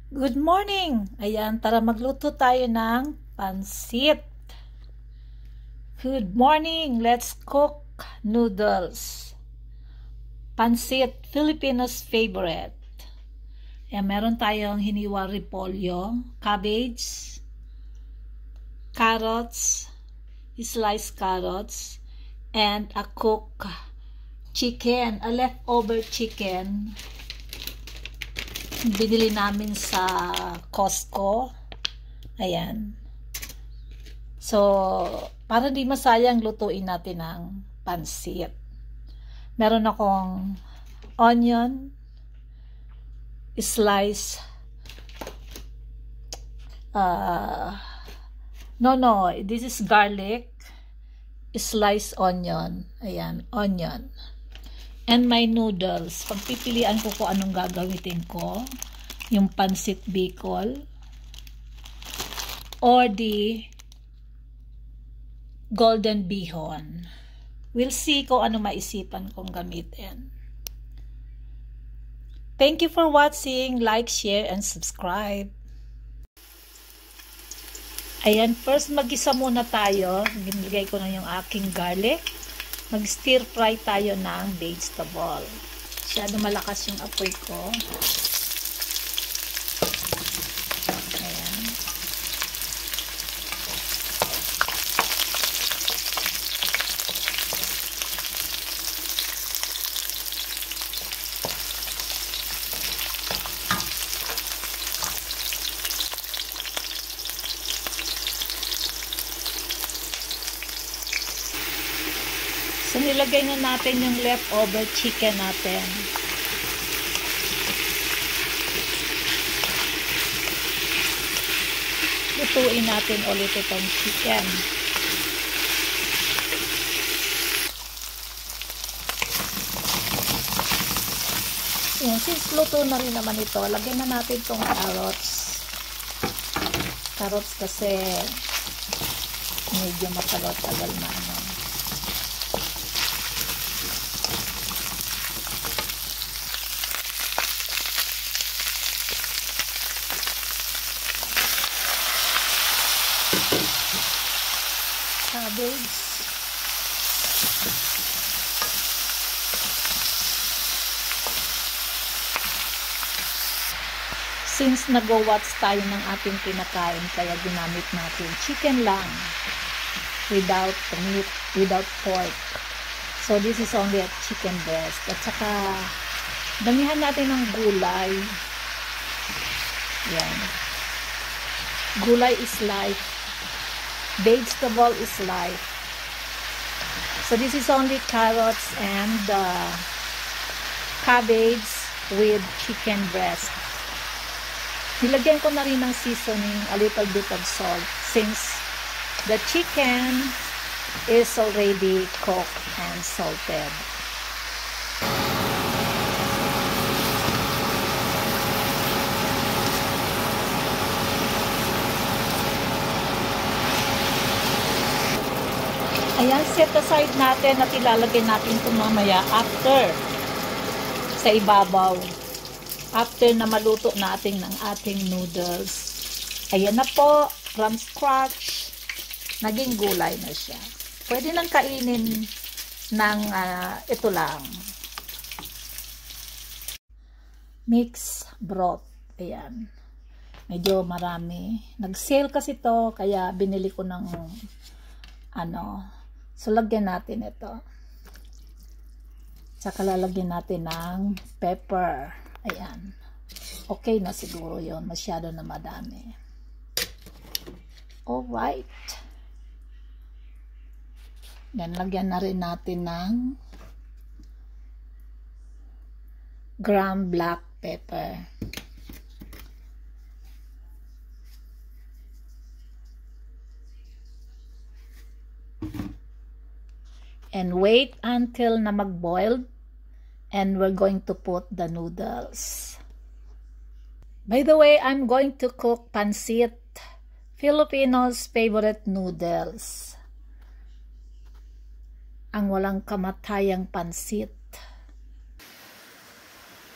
Good morning! Ayan, tara magluto tayo ng pansit. Good morning! Let's cook noodles. Pansit, Filipinos favorite. Ayan, meron tayong hiniwa repolyo, cabbage, carrots, sliced carrots, and a cooked chicken, a leftover chicken. Binili namin sa Costco. Ayan. So, para di masayang, lutuin natin ng pansit. Meron akong onion, slice, this is garlic, sliced onion. Ayan, onion. And my noodles. Pagpipilian ko kung anong gagamitin ko. Yung pansit bicol. Or the golden bihon. We'll see kung ano maisipan kong gamitin. Thank you for watching. Like, share, and subscribe. Ayan, first mag-isa muna tayo. Ginigay ko na yung aking garlic. Mag-stir fry tayo ng vegetable. Masyado malakas yung apoy ko. Ayan. So, nilagay na natin yung leftover chicken natin. Lutuin natin ulit itong chicken. Yan, since luto na rin naman ito, lagyan na natin itong carrots. Carrots kasi medyo matagal-tagal na ano. Cabbage. Since nag-watch tayo ng ating kinakain, kaya ginamit natin chicken lang without meat, without pork. So this is only a chicken breast. At saka damihan natin ng gulay. Yan. Gulay is life. Vegetable is life. So this is only carrots and cabbage with chicken breast. Nilagyan ko na rin ng seasoning, a little bit of salt, since the chicken is already cooked and salted. Ayan, set aside natin at ilalagay natin ito mamaya after sa ibabaw. After na maluto natin ng ating noodles. Ayan na po, from scratch. Naging gulay na siya. Pwede nang kainin ng ito lang. Mix broth. Ayan. Medyo marami. Nag-sale kasi to kaya binili ko ng so, lagyan natin ito. Tsaka lalagyan natin ng pepper. Ayan. Okay na siguro yun. Masyado na madami. Alright. Yan, lagyan na rin natin ng ground black pepper. And wait until na mag-boil, and we're going to put the noodles. By the way, I'm going to cook pansit, Filipinos' favorite noodles. Ang walang kamatayang pansit.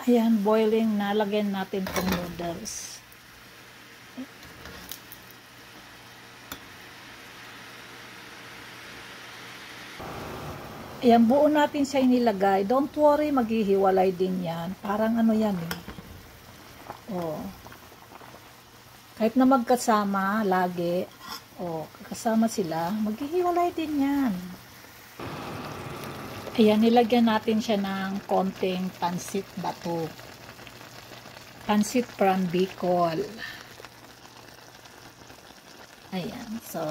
Ayan, boiling na. Lagyan natin itong noodles. Ayan, buo natin siya inilagay. Don't worry, maghihiwalay din yan. Parang ano yan eh. Oh. Kahit na magkasama, lagi. Oh, kasama sila, maghihiwalay din yan. Ayan, nilagyan natin siya ng konting pansit bato. Pansit from Bicol. Ayan, so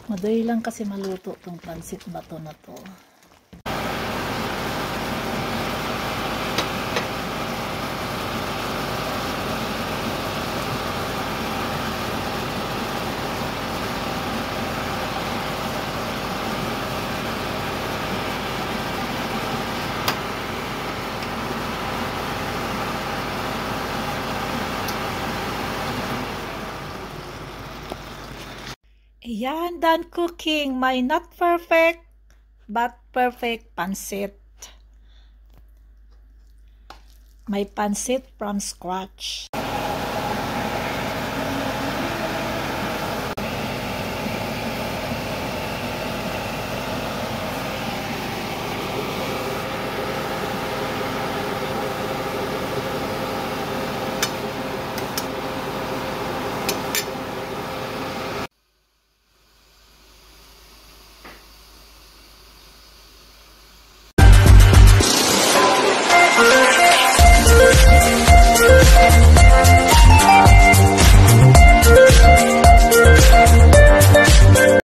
madali lang kasi maluto tong pansit bato na to. Ayan, done cooking. My not perfect, but perfect pansit. My pansit from scratch.